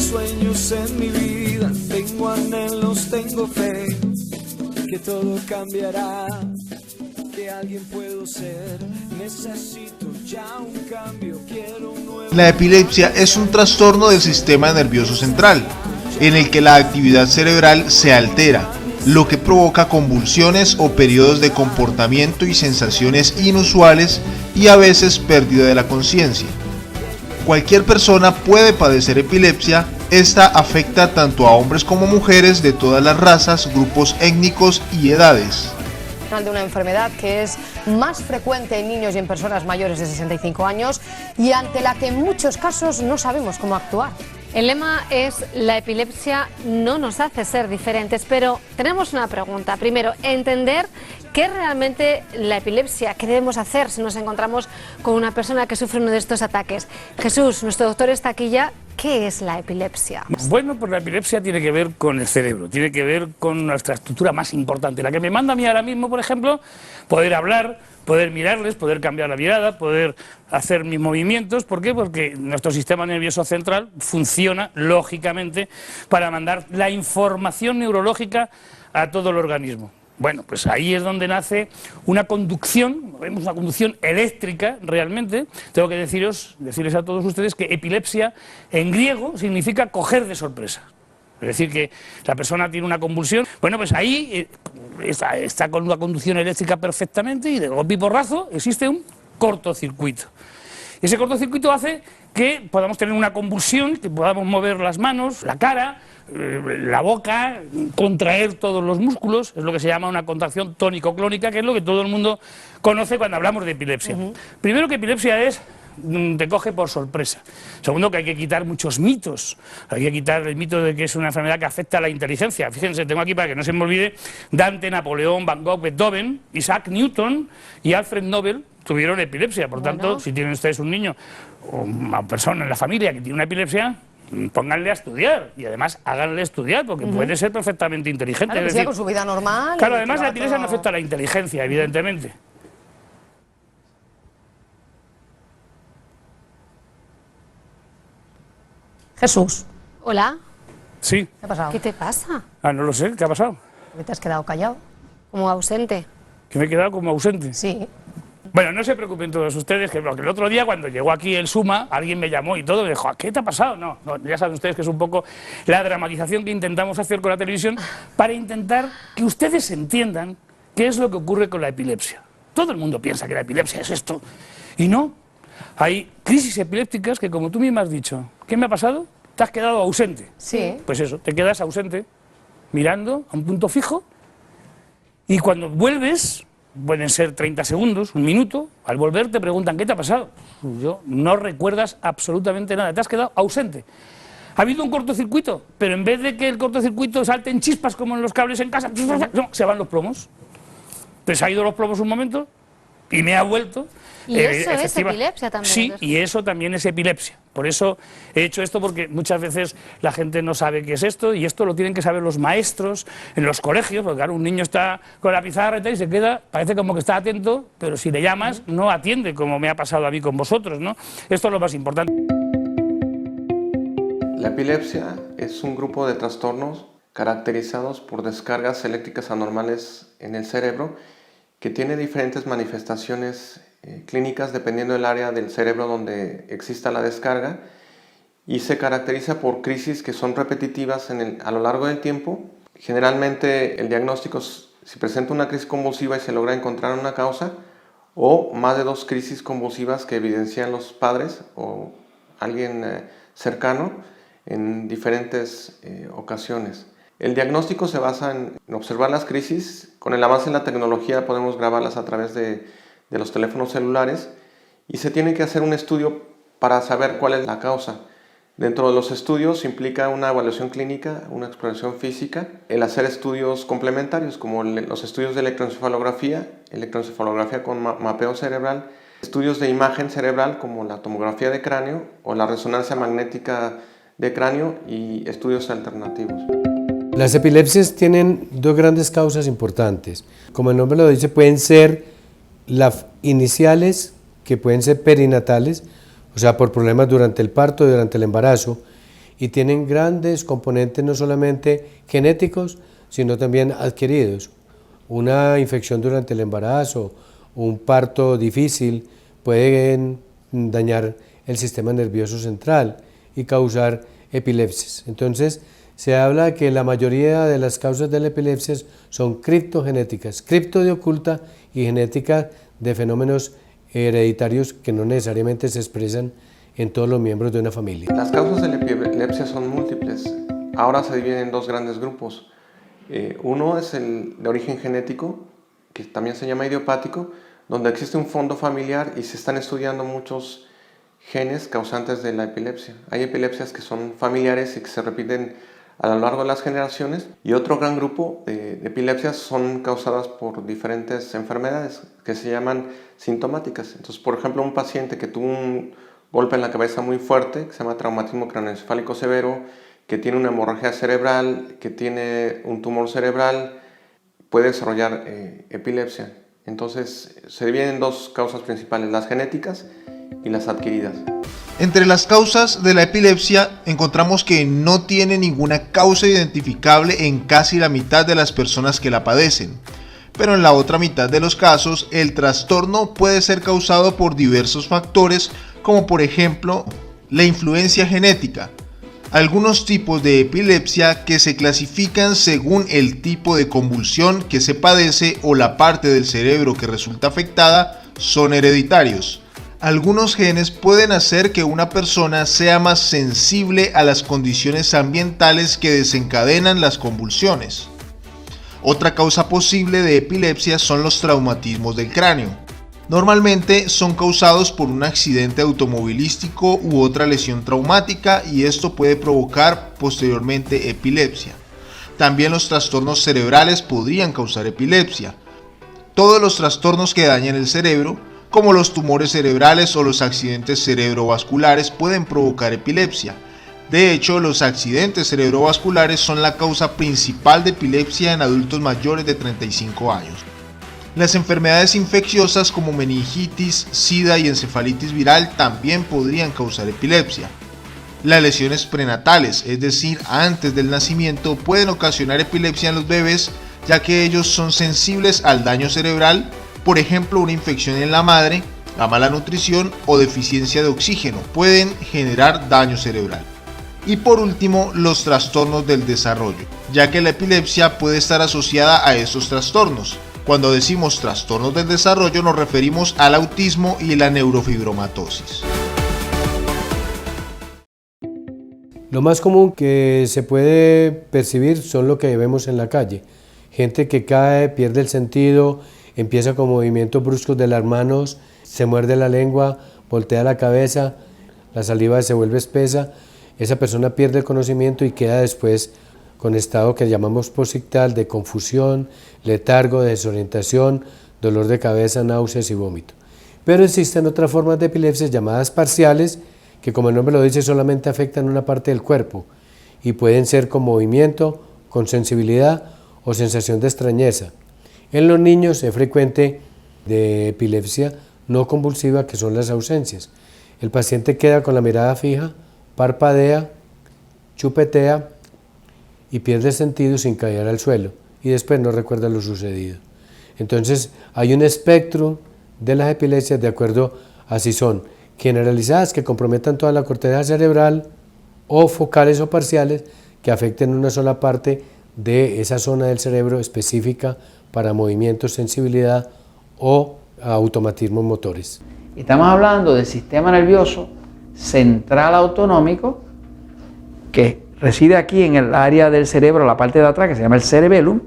sueños en mi vida, tengo anhelos, tengo fe, que todo cambiará, que alguien puedo ser, necesito ya un cambio, quiero un nuevo... La epilepsia es un trastorno del sistema nervioso central, en el que la actividad cerebral se altera, lo que provoca convulsiones o periodos de comportamiento y sensaciones inusuales y a veces pérdida de la conciencia. Cualquier persona puede padecer epilepsia. Esta afecta tanto a hombres como mujeres de todas las razas, grupos étnicos y edades. De una enfermedad que es más frecuente en niños y en personas mayores de 65 años y ante la que en muchos casos no sabemos cómo actuar. El lema es: la epilepsia no nos hace ser diferentes, pero tenemos una pregunta. Primero, entender qué es realmente la epilepsia, qué debemos hacer si nos encontramos con una persona que sufre uno de estos ataques. Jesús, nuestro doctor está aquí ya. ¿Qué es la epilepsia? Bueno, pues la epilepsia tiene que ver con el cerebro, tiene que ver con nuestra estructura más importante. La que me manda a mí ahora mismo, por ejemplo, poder hablar, poder mirarles, poder cambiar la mirada, poder hacer mis movimientos. ¿Por qué? Porque nuestro sistema nervioso central funciona, lógicamente, para mandar la información neurológica a todo el organismo. Bueno, pues ahí es donde nace una conducción, vemos una conducción eléctrica realmente. Tengo que decirles a todos ustedes que epilepsia en griego significa coger de sorpresa. Es decir, que la persona tiene una convulsión. Bueno, pues ahí está con una conducción eléctrica perfectamente y de golpe y porrazo existe un cortocircuito. Ese cortocircuito hace que podamos tener una convulsión, que podamos mover las manos, la cara, la boca, contraer todos los músculos. Es lo que se llama una contracción tónico-clónica, que es lo que todo el mundo conoce cuando hablamos de epilepsia. Primero, que epilepsia te coge por sorpresa. Segundo, que hay que quitar muchos mitos. Hay que quitar el mito de que es una enfermedad que afecta a la inteligencia. Fíjense, tengo aquí, para que no se me olvide, Dante, Napoleón, Van Gogh, Beethoven, Isaac Newton y Alfred Nobel tuvieron epilepsia. Por tanto, si tienen ustedes un niño o una persona en la familia que tiene una epilepsia, pónganle a estudiar y además háganle estudiar, porque puede ser perfectamente inteligente. Claro, es decir, con su vida normal. Claro, además la epilepsia no afecta a la inteligencia, evidentemente. Jesús. Hola. Sí. ¿Qué ha pasado? ¿Qué te pasa? Ah, no lo sé, ¿qué ha pasado? ¿Por qué te has quedado callado? Como ausente. Que me he quedado como ausente. Sí. Bueno, no se preocupen todos ustedes, que el otro día cuando llegó aquí el Suma, alguien me llamó y todo, me dijo: ¿qué te ha pasado? No, ya saben ustedes que es un poco la dramatización que intentamos hacer con la televisión para intentar que ustedes entiendan qué es lo que ocurre con la epilepsia. Todo el mundo piensa que la epilepsia es esto, y no. Hay crisis epilépticas que, como tú misma has dicho, ¿qué me ha pasado? Te has quedado ausente. Sí. Pues eso, te quedas ausente, mirando a un punto fijo, y cuando vuelves, pueden ser 30 segundos, un minuto, al volver te preguntan: ¿qué te ha pasado? No recuerdas absolutamente nada, te has quedado ausente. Ha habido un cortocircuito, pero en vez de que el cortocircuito salte en chispas como en los cables en casa, no, se van los plomos. Entonces ha ido los plomos un momento y me ha vuelto. Y eso es epilepsia también. Sí, y eso también es epilepsia. Por eso he hecho esto, porque muchas veces la gente no sabe qué es esto, y esto lo tienen que saber los maestros en los colegios, porque claro, un niño está con la pizarra y se queda, parece como que está atento, pero si le llamas no atiende, como me ha pasado a mí con vosotros, ¿no? Esto es lo más importante. La epilepsia es un grupo de trastornos caracterizados por descargas eléctricas anormales en el cerebro, que tiene diferentes manifestaciones clínicas dependiendo del área del cerebro donde exista la descarga, y se caracteriza por crisis que son repetitivas a lo largo del tiempo. Generalmente el diagnóstico, si presenta una crisis convulsiva y se logra encontrar una causa, o más de 2 crisis convulsivas que evidencian los padres o alguien cercano en diferentes ocasiones. El diagnóstico se basa en observar las crisis. Con el avance en la tecnología podemos grabarlas a través de los teléfonos celulares, y se tiene que hacer un estudio para saber cuál es la causa. Dentro de los estudios implica una evaluación clínica, una exploración física, el hacer estudios complementarios como los estudios de electroencefalografía con mapeo cerebral, estudios de imagen cerebral como la tomografía de cráneo o la resonancia magnética de cráneo, y estudios alternativos. Las epilepsias tienen 2 grandes causas importantes. Como el nombre lo dice, pueden ser las iniciales, que pueden ser perinatales, o sea, por problemas durante el parto, durante el embarazo, y tienen grandes componentes no solamente genéticos, sino también adquiridos. Una infección durante el embarazo, un parto difícil pueden dañar el sistema nervioso central y causar epilepsias. Entonces, se habla que la mayoría de las causas de la epilepsia son criptogenéticas, cripto de oculta y genética de fenómenos hereditarios que no necesariamente se expresan en todos los miembros de una familia. Las causas de la epilepsia son múltiples. Ahora se dividen en dos grandes grupos. Uno es el de origen genético, que también se llama idiopático, donde existe un fondo familiar y se están estudiando muchos genes causantes de la epilepsia. Hay epilepsias que son familiares y que se repiten a lo largo de las generaciones, y otro gran grupo de epilepsias son causadas por diferentes enfermedades que se llaman sintomáticas. Entonces, por ejemplo, un paciente que tuvo un golpe en la cabeza muy fuerte, que se llama traumatismo craneoencefálico severo, que tiene una hemorragia cerebral, que tiene un tumor cerebral, puede desarrollar epilepsia. Entonces, se dividen en dos causas principales, las genéticas y las adquiridas. Entre las causas de la epilepsia encontramos que no tiene ninguna causa identificable en casi la mitad de las personas que la padecen, pero en la otra mitad de los casos el trastorno puede ser causado por diversos factores, como por ejemplo la influencia genética, algunos tipos de epilepsia que se clasifican según el tipo de convulsión que se padece o la parte del cerebro que resulta afectada son hereditarios. Algunos genes pueden hacer que una persona sea más sensible a las condiciones ambientales que desencadenan las convulsiones. Otra causa posible de epilepsia son los traumatismos del cráneo. Normalmente son causados por un accidente automovilístico u otra lesión traumática, y esto puede provocar posteriormente epilepsia. También los trastornos cerebrales podrían causar epilepsia. Todos los trastornos que dañan el cerebro, como los tumores cerebrales o los accidentes cerebrovasculares, pueden provocar epilepsia. De hecho, los accidentes cerebrovasculares son la causa principal de epilepsia en adultos mayores de 35 años. Las enfermedades infecciosas como meningitis, sida y encefalitis viral también podrían causar epilepsia. Las lesiones prenatales, es decir, antes del nacimiento, pueden ocasionar epilepsia en los bebés, ya que ellos son sensibles al daño cerebral, por ejemplo, una infección en la madre, la mala nutrición o deficiencia de oxígeno pueden generar daño cerebral. Y por último, los trastornos del desarrollo, ya que la epilepsia puede estar asociada a estos trastornos. Cuando decimos trastornos del desarrollo nos referimos al autismo y la neurofibromatosis. Lo más común que se puede percibir son lo que vemos en la calle. Gente que cae, pierde el sentido, empieza con movimientos bruscos de las manos, se muerde la lengua, voltea la cabeza, la saliva se vuelve espesa, esa persona pierde el conocimiento y queda después con estado que llamamos posictal, de confusión, letargo, desorientación, dolor de cabeza, náuseas y vómito. Pero existen otras formas de epilepsia llamadas parciales, que como el nombre lo dice solamente afectan una parte del cuerpo y pueden ser con movimiento, con sensibilidad o sensación de extrañeza. En los niños es frecuente de epilepsia no convulsiva, que son las ausencias. El paciente queda con la mirada fija, parpadea, chupetea y pierde el sentido sin caer al suelo y después no recuerda lo sucedido. Entonces hay un espectro de las epilepsias de acuerdo a si son generalizadas que comprometan toda la corteza cerebral o focales o parciales que afecten una sola parte de esa zona del cerebro específica para movimientos, sensibilidad o automatismos motores. Estamos hablando del sistema nervioso central autonómico que reside aquí en el área del cerebro, la parte de atrás que se llama el cerebellum,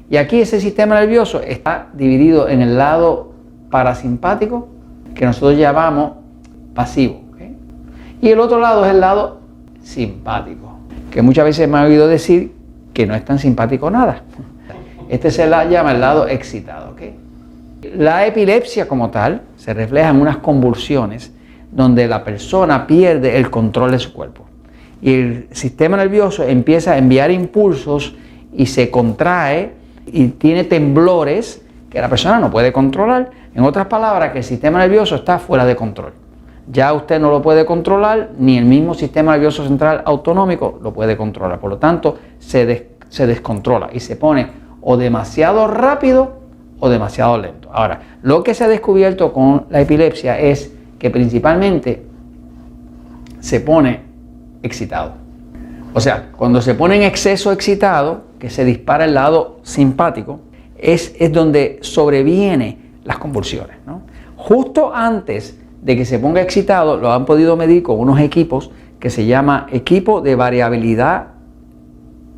y aquí ese sistema nervioso está dividido en el lado parasimpático, que nosotros llamamos pasivo, ¿okay? Y el otro lado es el lado simpático, que muchas veces me han oído decir que no es tan simpático nada. Este se la llama el lado excitado, ¿okay? La epilepsia como tal se refleja en unas convulsiones donde la persona pierde el control de su cuerpo y el sistema nervioso empieza a enviar impulsos y se contrae y tiene temblores que la persona no puede controlar. En otras palabras, que el sistema nervioso está fuera de control. ya usted no lo puede controlar, ni el mismo sistema nervioso central autonómico lo puede controlar. Por lo tanto, se descontrola y se pone o demasiado rápido o demasiado lento. Ahora, lo que se ha descubierto con la epilepsia es que principalmente se pone excitado. O sea, cuando se pone en exceso excitado, que se dispara el lado simpático, es donde sobrevienen las convulsiones, ¿no? Justo antes de que se ponga excitado, lo han podido medir con unos equipos que se llama equipo de variabilidad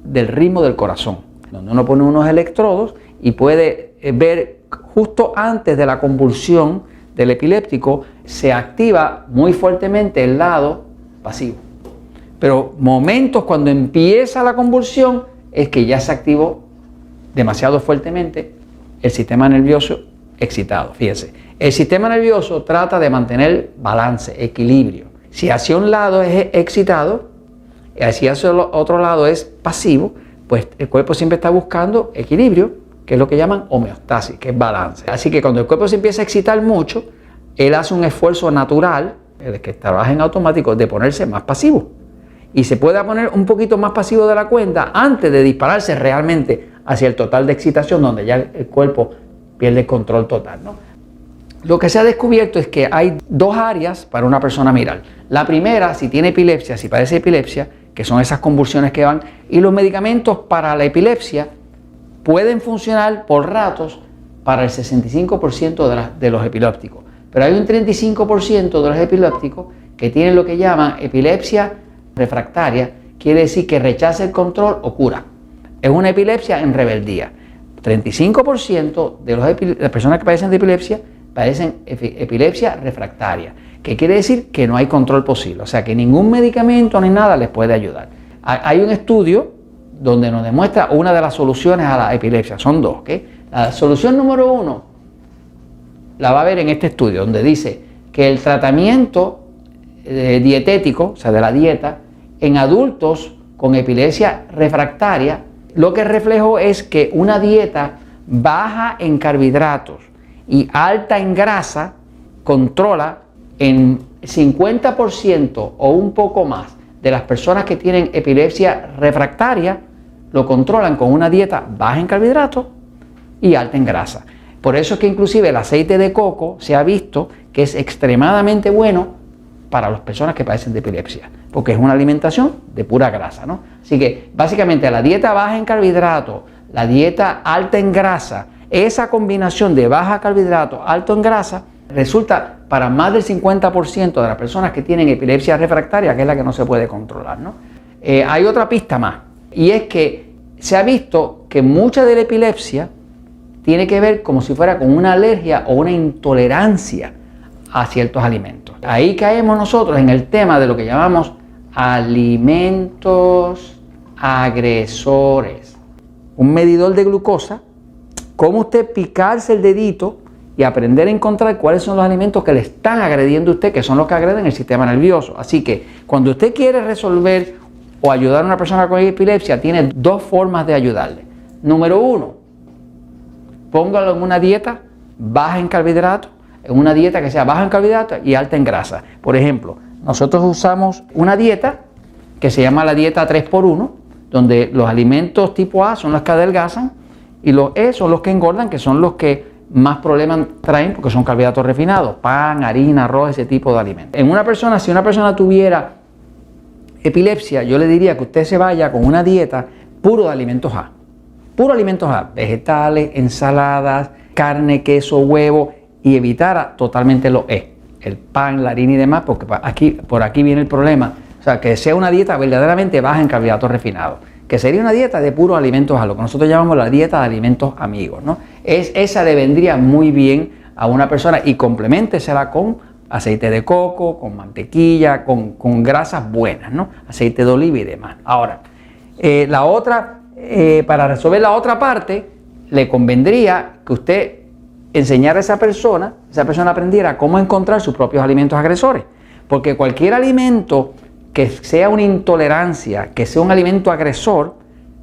del ritmo del corazón, donde uno pone unos electrodos y puede ver justo antes de la convulsión del epiléptico, se activa muy fuertemente el lado pasivo. Pero momentos cuando empieza la convulsión es que ya se activó demasiado fuertemente el sistema nervioso excitado. Fíjense, el sistema nervioso trata de mantener balance, equilibrio. Si hacia un lado es excitado y hacia el otro lado es pasivo, pues el cuerpo siempre está buscando equilibrio, que es lo que llaman homeostasis, que es balance. Así que cuando el cuerpo se empieza a excitar mucho, él hace un esfuerzo natural, el que trabaja en automático, de ponerse más pasivo. Y se puede poner un poquito más pasivo de la cuenta antes de dispararse realmente hacia el total de excitación, donde ya el cuerpo pierde el control total, ¿no? Lo que se ha descubierto es que hay dos áreas para una persona mirar. La primera, si tiene epilepsia, si padece epilepsia, que son esas convulsiones que van, y los medicamentos para la epilepsia pueden funcionar por ratos para el 65% de los epilépticos. Pero hay un 35% de los epilépticos que tienen lo que llaman epilepsia refractaria, quiere decir que rechaza el control o cura. Es una epilepsia en rebeldía. 35% de las personas que padecen de epilepsia padecen epilepsia refractaria, que quiere decir que no hay control posible, o sea que ningún medicamento ni nada les puede ayudar. Hay un estudio donde nos demuestra una de las soluciones a la epilepsia, son dos, ¿okay? La solución número 1 la va a ver en este estudio, donde dice que el tratamiento dietético, o sea de la dieta, en adultos con epilepsia refractaria, lo que reflejó es que una dieta baja en carbohidratos y alta en grasa controla en 50% o un poco más de las personas que tienen epilepsia refractaria, lo controlan con una dieta baja en carbohidratos y alta en grasa. Por eso es que inclusive el aceite de coco se ha visto que es extremadamente bueno para las personas que padecen de epilepsia, porque es una alimentación de pura grasa, ¿no? Así que básicamente la dieta baja en carbohidratos, la dieta alta en grasa, esa combinación de baja carbohidratos, alto en grasa, resulta para más del 50% de las personas que tienen epilepsia refractaria, que es la que no se puede controlar, ¿no? Hay otra pista más, y es que se ha visto que mucha de la epilepsia tiene que ver como si fuera con una alergia o una intolerancia a ciertos alimentos. Ahí caemos nosotros en el tema de lo que llamamos alimentos agresores. Un medidor de glucosa, cómo usted picarse el dedito y aprender a encontrar cuáles son los alimentos que le están agrediendo a usted, que son los que agreden el sistema nervioso. Así que cuando usted quiere resolver o ayudar a una persona con epilepsia, tiene dos formas de ayudarle. Número 1, póngalo en una dieta baja en carbohidratos, en una dieta que sea baja en carbohidratos y alta en grasa. Por ejemplo, nosotros usamos una dieta que se llama la dieta 3x1, donde los alimentos tipo A son los que adelgazan y los E son los que engordan, que son los que más problemas traen porque son carbohidratos refinados, pan, harina, arroz, ese tipo de alimentos. En una persona, si una persona tuviera epilepsia, yo le diría que usted se vaya con una dieta puro de alimentos A. Puro alimentos A, vegetales, ensaladas, carne, queso, huevo, y evitara totalmente los E, el pan, la harina y demás, porque por aquí viene el problema. O sea, que sea una dieta verdaderamente baja en carbohidratos refinados, que sería una dieta de puros alimentos A, lo que nosotros llamamos la dieta de alimentos amigos, ¿no? Esa le vendría muy bien a una persona y compleméntesela con aceite de coco, con mantequilla, con grasas buenas, ¿no? Aceite de oliva y demás. Ahora, la otra, para resolver la otra parte, le convendría que usted enseñar a esa persona aprendiera cómo encontrar sus propios alimentos agresores. Porque cualquier alimento que sea una intolerancia, que sea un alimento agresor,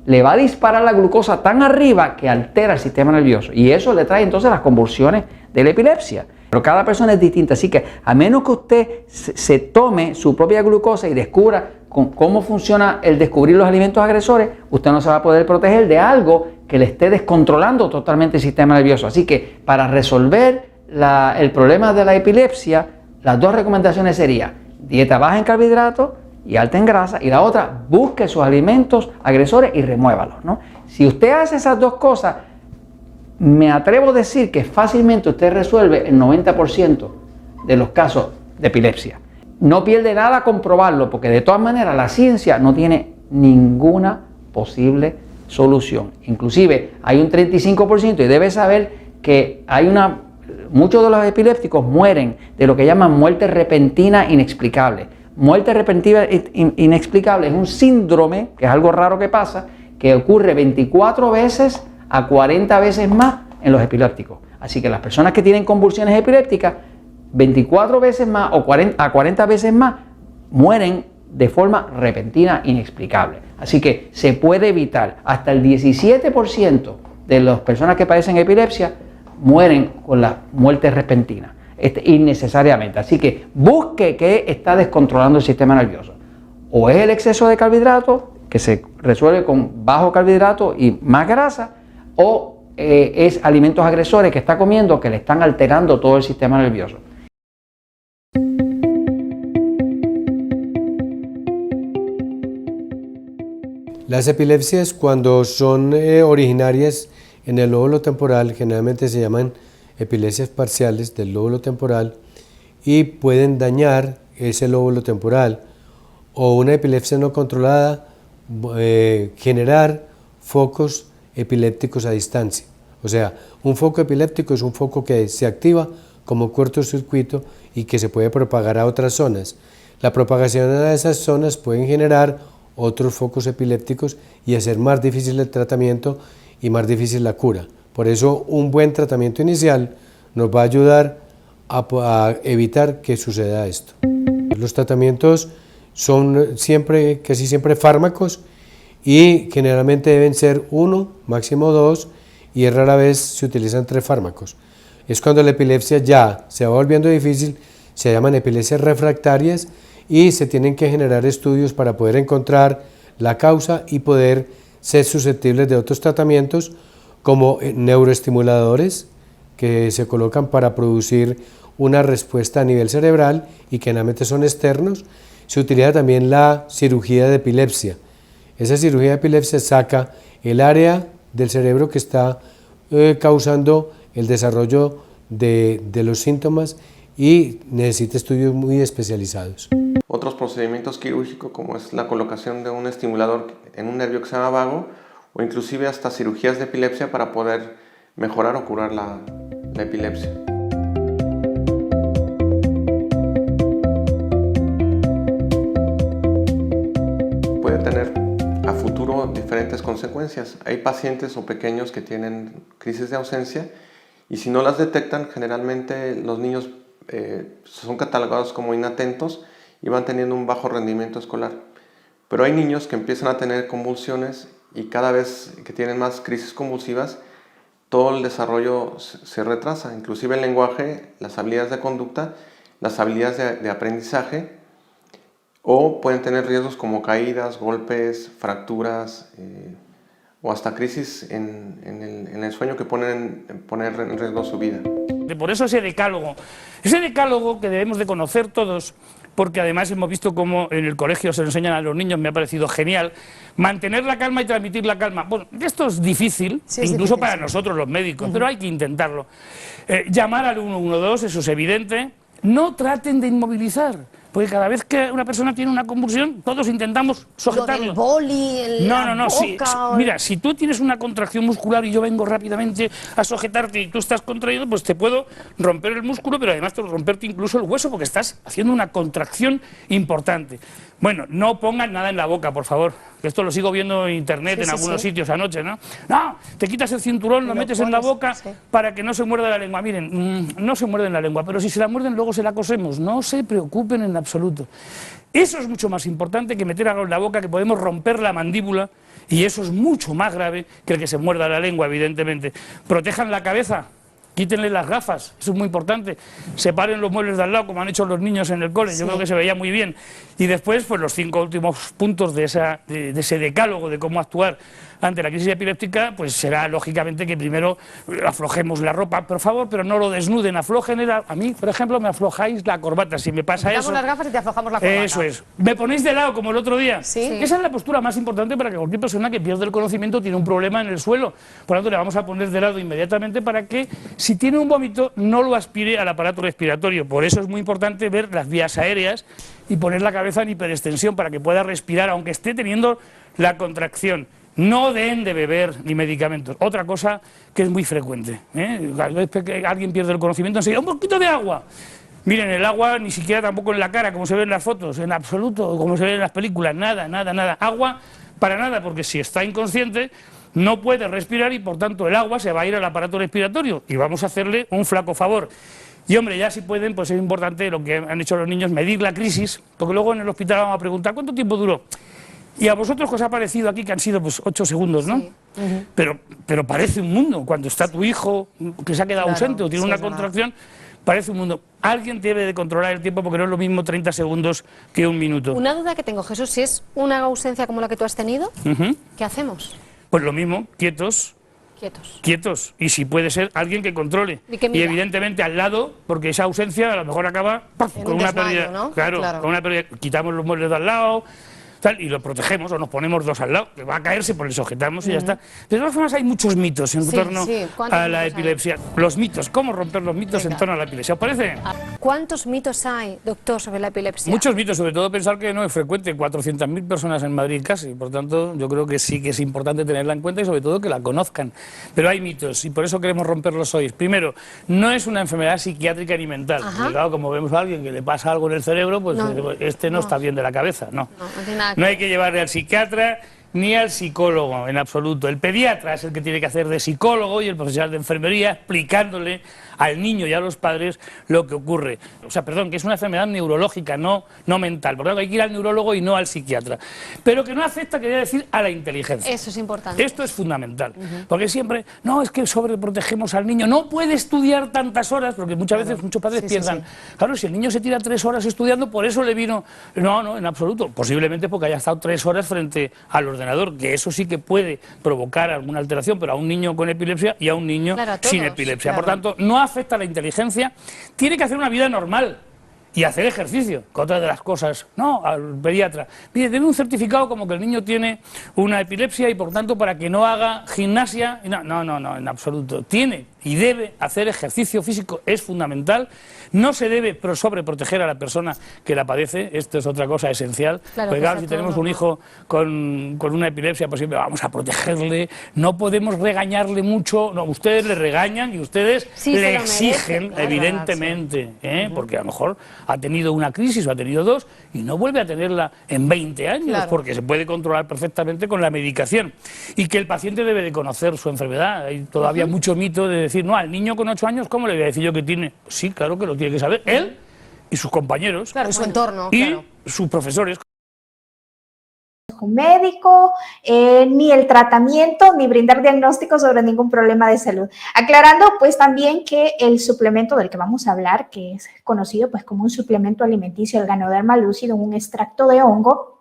le va a disparar la glucosa tan arriba que altera el sistema nervioso. Y eso le trae entonces las convulsiones de la epilepsia. Pero cada persona es distinta, así que a menos que usted se tome su propia glucosa y descubra cómo funciona el descubrir los alimentos agresores, usted no se va a poder proteger de algo que le esté descontrolando totalmente el sistema nervioso. Así que para resolver el problema de la epilepsia, las dos recomendaciones serían dieta baja en carbohidratos y alta en grasa, y la otra, busque sus alimentos agresores y remuévalos, ¿no? Si usted hace esas dos cosas, me atrevo a decir que fácilmente usted resuelve el 90% de los casos de epilepsia. No pierde nada comprobarlo, porque de todas maneras la ciencia no tiene ninguna posible solución. Inclusive hay un 35%, y debe saber que muchos de los epilépticos mueren de lo que llaman muerte repentina inexplicable. Muerte repentina inexplicable es un síndrome, que es algo raro que pasa, que ocurre 24 veces a 40 veces más en los epilépticos. Así que las personas que tienen convulsiones epilépticas, 24 veces más o 40 veces más, mueren de forma repentina inexplicable. Así que se puede evitar. Hasta el 17% de las personas que padecen epilepsia mueren con la muerte repentina, innecesariamente. Así que busque qué está descontrolando el sistema nervioso. O es el exceso de carbohidratos, que se resuelve con bajo carbohidrato y más grasa, o es alimentos agresores que está comiendo que le están alterando todo el sistema nervioso. Las epilepsias, cuando son originarias en el lóbulo temporal, generalmente se llaman epilepsias parciales del lóbulo temporal, y pueden dañar ese lóbulo temporal, o una epilepsia no controlada, generar focos epilépticos a distancia. O sea, un foco epiléptico es un foco que se activa como cortocircuito y que se puede propagar a otras zonas. La propagación a esas zonas pueden generar otros focos epilépticos y hacer más difícil el tratamiento y más difícil la cura. Por eso un buen tratamiento inicial nos va a ayudar a evitar que suceda esto. Los tratamientos son casi siempre fármacos, y generalmente deben ser 1, máximo 2, y rara vez se utilizan 3 fármacos. Es cuando la epilepsia ya se va volviendo difícil, se llaman epilepsias refractarias, y se tienen que generar estudios para poder encontrar la causa y poder ser susceptibles de otros tratamientos, como neuroestimuladores que se colocan para producir una respuesta a nivel cerebral y que generalmente son externos. Se utiliza también la cirugía de epilepsia. Esa cirugía de epilepsia saca el área del cerebro que está causando el desarrollo de los síntomas, y necesita estudios muy especializados. Otros procedimientos quirúrgicos, como es la colocación de un estimulador en un nervio que se llama vago, o inclusive hasta cirugías de epilepsia para poder mejorar o curar la epilepsia. Puede tener a futuro diferentes consecuencias. Hay pacientes o pequeños que tienen crisis de ausencia, y si no las detectan, generalmente los niños son catalogados como inatentos y van teniendo un bajo rendimiento escolar. Pero hay niños que empiezan a tener convulsiones, y cada vez que tienen más crisis convulsivas, todo el desarrollo se retrasa, inclusive el lenguaje, las habilidades de conducta, las habilidades de aprendizaje, o pueden tener riesgos como caídas, golpes, fracturas, o hasta crisis en el sueño que poner en riesgo su vida. Por eso ese decálogo que debemos de conocer todos, porque además hemos visto cómo en el colegio se lo enseñan a los niños, me ha parecido genial, mantener la calma y transmitir la calma. Bueno, esto es difícil, sí, incluso difícil, para nosotros los médicos, pero hay que intentarlo. Llamar al 112, eso es evidente. No traten de inmovilizar, porque cada vez que una persona tiene una convulsión, todos intentamos sujetarlo. Lo del boli, no, sí, mira, si tú tienes una contracción muscular y yo vengo rápidamente a sujetarte y tú estás contraído, pues te puedo romper el músculo, pero además te puedo romperte incluso el hueso, porque estás haciendo una contracción importante. Bueno, no pongan nada en la boca, por favor, que esto lo sigo viendo en internet, en algunos sitios anoche, ¿no? No, te quitas el cinturón, lo metes en la boca para que no se muerda la lengua. Miren, no se muerden la lengua, pero si se la muerden luego se la cosemos, no se preocupen en absoluto. Eso es mucho más importante que meter algo en la boca, que podemos romper la mandíbula, y eso es mucho más grave que el que se muerda la lengua, evidentemente. Protejan la cabeza, quítenle las gafas, eso es muy importante, separen los muebles de al lado como han hecho los niños en el cole, yo creo que se veía muy bien. Y después, pues los 5 últimos puntos de ese decálogo de cómo actuar ante la crisis epiléptica, pues será lógicamente que primero aflojemos la ropa, por favor, pero no lo desnuden, aflojen. A mí, por ejemplo, me aflojáis la corbata, si me pasa eso. Las gafas y te aflojamos la corbata. Eso es. ¿Me ponéis de lado como el otro día? Sí. Esa es la postura más importante para que cualquier persona que pierde el conocimiento tiene un problema en el suelo. Por lo tanto, le vamos a poner de lado inmediatamente para que, si tiene un vómito, no lo aspire al aparato respiratorio. Por eso es muy importante ver las vías aéreas y poner la cabeza en hiperextensión para que pueda respirar, aunque esté teniendo la contracción. No den de beber ni medicamentos. Otra cosa que es muy frecuente, cada vez que alguien pierde el conocimiento, enseguida, un poquito de agua. Miren, el agua ni siquiera tampoco en la cara, como se ve en las fotos, en absoluto, como se ve en las películas, nada, nada, nada. Agua para nada, porque si está inconsciente no puede respirar y por tanto el agua se va a ir al aparato respiratorio y vamos a hacerle un flaco favor. Y hombre, ya si pueden, pues es importante lo que han hecho los niños, medir la crisis, porque luego en el hospital vamos a preguntar ¿cuánto tiempo duró? Y a vosotros que os ha parecido aquí que han sido pues 8 segundos, ¿no? Sí. Pero parece un mundo, cuando está tu hijo que se ha quedado ausente o tiene una contracción, parece un mundo. Alguien debe de controlar el tiempo porque no es lo mismo 30 segundos que un minuto. Una duda que tengo, Jesús, si es una ausencia como la que tú has tenido, ¿qué hacemos? Pues lo mismo, quietos. Quietos. Y si puede ser alguien que controle. Y evidentemente al lado, porque esa ausencia a lo mejor acaba con una pérdida. ¿No? Claro, con una pérdida. Quitamos los muebles de al lado, tal, y lo protegemos o nos ponemos 2 al lado, que va a caerse, pues le sujetamos y ya está. De todas formas hay muchos mitos en torno a la epilepsia. Los mitos, ¿cómo romper los mitos en torno a la epilepsia? ¿Os parece? ¿Cuántos mitos hay, doctor, sobre la epilepsia? Muchos mitos, sobre todo pensar que no es frecuente, 400.000 personas en Madrid casi, por tanto yo creo que sí que es importante tenerla en cuenta y sobre todo que la conozcan. Pero hay mitos y por eso queremos romperlos hoy. Primero, no es una enfermedad psiquiátrica ni mental. Claro, como vemos a alguien que le pasa algo en el cerebro, pues no está bien de la cabeza, no. No hay que llevarle al psiquiatra ni al psicólogo en absoluto. El pediatra es el que tiene que hacer de psicólogo y el profesional de enfermería explicándole al niño y a los padres lo que ocurre. O sea, perdón, que es una enfermedad neurológica, no mental. Por lo tanto, hay que ir al neurólogo y no al psiquiatra. Pero que no afecta, quería decir, a la inteligencia. Eso es importante. Esto es fundamental. Porque siempre, no, es que sobreprotegemos al niño. No puede estudiar tantas horas, porque muchas veces muchos padres piensan, claro, si el niño se tira 3 horas estudiando, por eso le vino... No, en absoluto. Posiblemente porque haya estado 3 horas frente al ordenador, que eso sí que puede provocar alguna alteración, pero a un niño con epilepsia y a un niño sin epilepsia. Por tanto, no afecta a la inteligencia, tiene que hacer una vida normal y hacer ejercicio, que otra de las cosas, no, al pediatra. Mire, tiene un certificado como que el niño tiene una epilepsia y por tanto para que no haga gimnasia, no, en absoluto. Tiene y debe hacer ejercicio físico, es fundamental. No se debe sobreproteger a la persona que la padece, esto es otra cosa esencial. Porque claro, si tenemos un hijo con una epilepsia, pues siempre vamos a protegerle, no podemos regañarle mucho, no, ustedes le regañan y ustedes le exigen, evidentemente, porque a lo mejor ha tenido una crisis o ha tenido 2 y no vuelve a tenerla en 20 años, porque se puede controlar perfectamente con la medicación. Y que el paciente debe de conocer su enfermedad. Hay todavía mucho mito de decir, no, al niño con 8 años, ¿cómo le voy a decir yo que tiene? Sí, claro que lo tiene que saber él y sus compañeros. Claro, su entorno. Y sus profesores. Médico, ni el tratamiento, ni brindar diagnósticos sobre ningún problema de salud. Aclarando pues también que el suplemento del que vamos a hablar, que es conocido pues como un suplemento alimenticio, el Ganoderma lúcido, un extracto de hongo,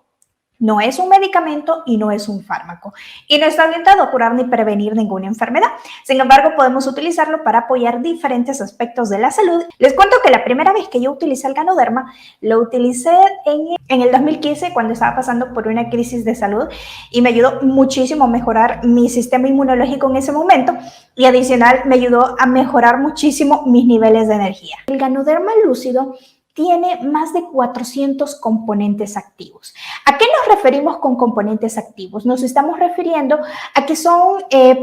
no es un medicamento y no es un fármaco. Y no está orientado a curar ni prevenir ninguna enfermedad. Sin embargo, podemos utilizarlo para apoyar diferentes aspectos de la salud. Les cuento que la primera vez que yo utilicé el Ganoderma, lo utilicé en el 2015 cuando estaba pasando por una crisis de salud y me ayudó muchísimo a mejorar mi sistema inmunológico en ese momento y adicional me ayudó a mejorar muchísimo mis niveles de energía. El Ganoderma lúcido tiene más de 400 componentes activos. ¿A qué nos referimos con componentes activos? Nos estamos refiriendo a que son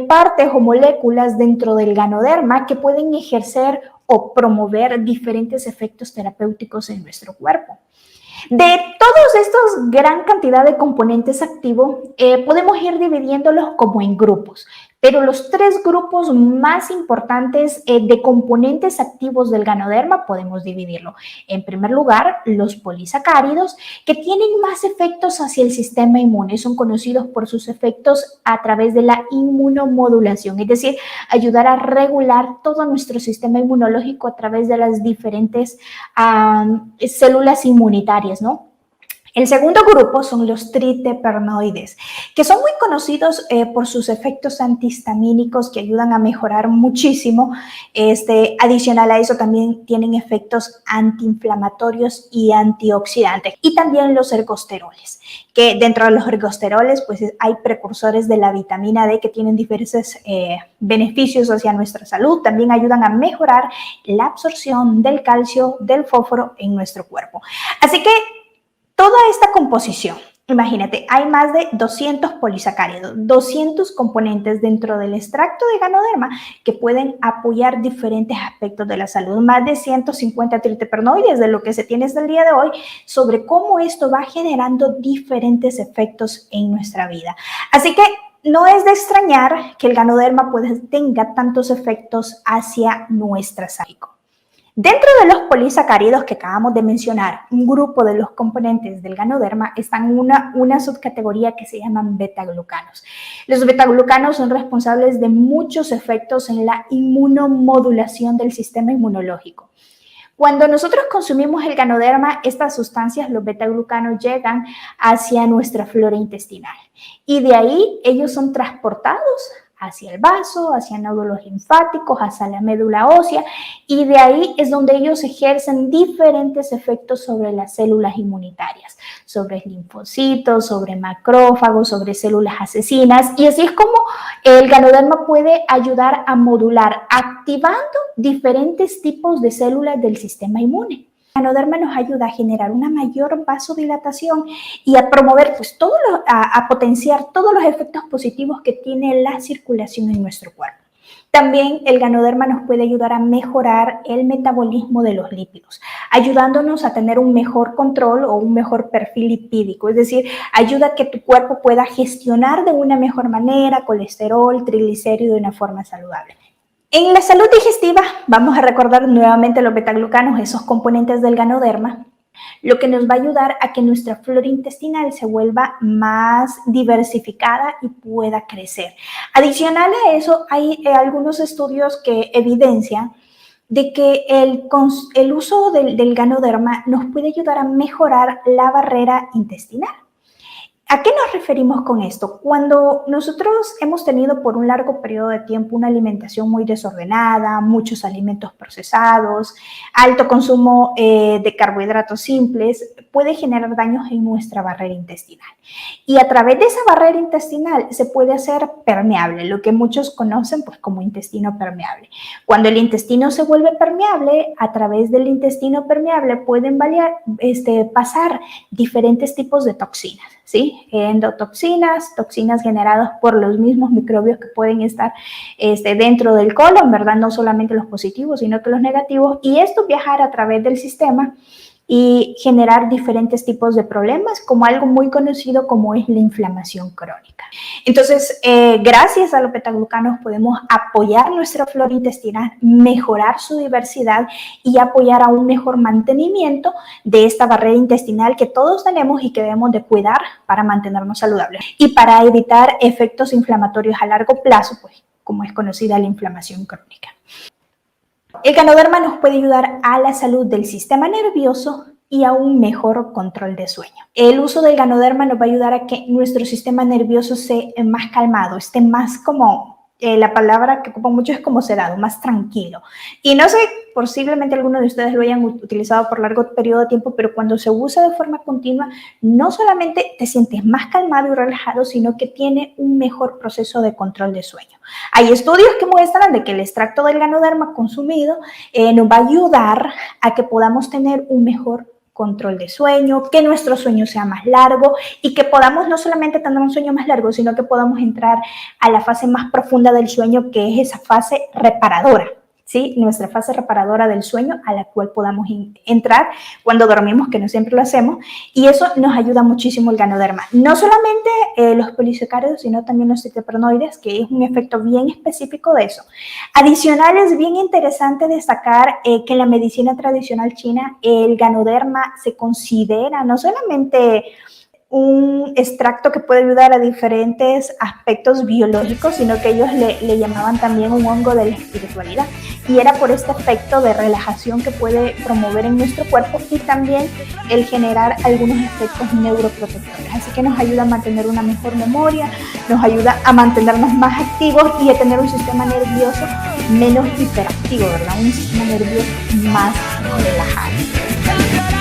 partes o moléculas dentro del Ganoderma que pueden ejercer o promover diferentes efectos terapéuticos en nuestro cuerpo. De todos estos gran cantidad de componentes activos, podemos ir dividiéndolos como en grupos. Pero los tres grupos más importantes de componentes activos del ganoderma podemos dividirlo. En primer lugar, los polisacáridos, que tienen más efectos hacia el sistema inmune. Son conocidos por sus efectos a través de la inmunomodulación, es decir, ayudar a regular todo nuestro sistema inmunológico a través de las diferentes células inmunitarias, ¿no? El segundo grupo son los triterpenoides, que son muy conocidos por sus efectos antihistamínicos que ayudan a mejorar muchísimo. Adicional a eso también tienen efectos antiinflamatorios y antioxidantes. Y también los ergosteroles, que dentro de los ergosteroles pues hay precursores de la vitamina D que tienen diferentes beneficios hacia nuestra salud. También ayudan a mejorar la absorción del calcio, del fósforo en nuestro cuerpo. Así que toda esta composición, imagínate, hay más de 200 polisacáridos, 200 componentes dentro del extracto de ganoderma que pueden apoyar diferentes aspectos de la salud, más de 150 triterpenoides de lo que se tiene hasta el día de hoy sobre cómo esto va generando diferentes efectos en nuestra vida. Así que no es de extrañar que el ganoderma tenga tantos efectos hacia nuestra salud. Dentro de los polisacáridos que acabamos de mencionar, un grupo de los componentes del ganoderma están en una subcategoría que se llaman betaglucanos. Los betaglucanos son responsables de muchos efectos en la inmunomodulación del sistema inmunológico. Cuando nosotros consumimos el ganoderma, estas sustancias, los betaglucanos, llegan hacia nuestra flora intestinal y de ahí ellos son transportados hacia el vaso, hacia nódulos linfáticos, hacia la médula ósea, y de ahí es donde ellos ejercen diferentes efectos sobre las células inmunitarias, sobre linfocitos, sobre macrófagos, sobre células asesinas, y así es como el ganoderma puede ayudar a modular, activando diferentes tipos de células del sistema inmune. El ganoderma nos ayuda a generar una mayor vasodilatación y a promover, pues, a potenciar todos los efectos positivos que tiene la circulación en nuestro cuerpo. También el ganoderma nos puede ayudar a mejorar el metabolismo de los lípidos, ayudándonos a tener un mejor control o un mejor perfil lipídico, es decir, ayuda a que tu cuerpo pueda gestionar de una mejor manera colesterol, triglicéridos de una forma saludable. En la salud digestiva, vamos a recordar nuevamente los betaglucanos, esos componentes del ganoderma, lo que nos va a ayudar a que nuestra flora intestinal se vuelva más diversificada y pueda crecer. Adicional a eso, hay algunos estudios que evidencian de que el uso del ganoderma nos puede ayudar a mejorar la barrera intestinal. ¿A qué nos referimos con esto? Cuando nosotros hemos tenido por un largo periodo de tiempo una alimentación muy desordenada, muchos alimentos procesados, alto consumo de carbohidratos simples, puede generar daños en nuestra barrera intestinal. Y a través de esa barrera intestinal se puede hacer permeable, lo que muchos conocen pues como intestino permeable. Cuando el intestino se vuelve permeable, a través del intestino permeable pueden pasar diferentes tipos de toxinas, ¿sí? Endotoxinas, toxinas generadas por los mismos microbios que pueden estar dentro del colon, ¿verdad? No solamente los positivos, sino que los negativos, y esto viajar a través del sistema y generar diferentes tipos de problemas, como algo muy conocido como es la inflamación crónica. Entonces, gracias a los betaglucanos podemos apoyar nuestra flora intestinal, mejorar su diversidad y apoyar a un mejor mantenimiento de esta barrera intestinal que todos tenemos y que debemos de cuidar para mantenernos saludables y para evitar efectos inflamatorios a largo plazo, pues, como es conocida la inflamación crónica. El ganoderma nos puede ayudar a la salud del sistema nervioso y a un mejor control de sueño. El uso del ganoderma nos va a ayudar a que nuestro sistema nervioso esté más calmado, esté más como, la palabra que ocupa mucho es como sedado, más tranquilo. Y no sé, posiblemente algunos de ustedes lo hayan utilizado por largo periodo de tiempo, pero cuando se usa de forma continua, no solamente te sientes más calmado y relajado, sino que tiene un mejor proceso de control de sueño. Hay estudios que muestran de que el extracto del ganoderma consumido nos va a ayudar a que podamos tener un mejor control de sueño, que nuestro sueño sea más largo y que podamos no solamente tener un sueño más largo, sino que podamos entrar a la fase más profunda del sueño, que es esa fase reparadora, ¿sí? Nuestra fase reparadora del sueño a la cual podamos entrar cuando dormimos, que no siempre lo hacemos, y eso nos ayuda muchísimo el Ganoderma. No solamente los polisacáridos, sino también los citoperonoides, que es un efecto bien específico de eso. Adicional, es bien interesante destacar que en la medicina tradicional china el Ganoderma se considera no solamente un extracto que puede ayudar a diferentes aspectos biológicos, sino que ellos le llamaban también un hongo de la espiritualidad, y era por este efecto de relajación que puede promover en nuestro cuerpo y también el generar algunos efectos neuroprotectores. Así que nos ayuda a mantener una mejor memoria, nos ayuda a mantenernos más activos y a tener un sistema nervioso menos hiperactivo, ¿verdad? Un sistema nervioso más relajado.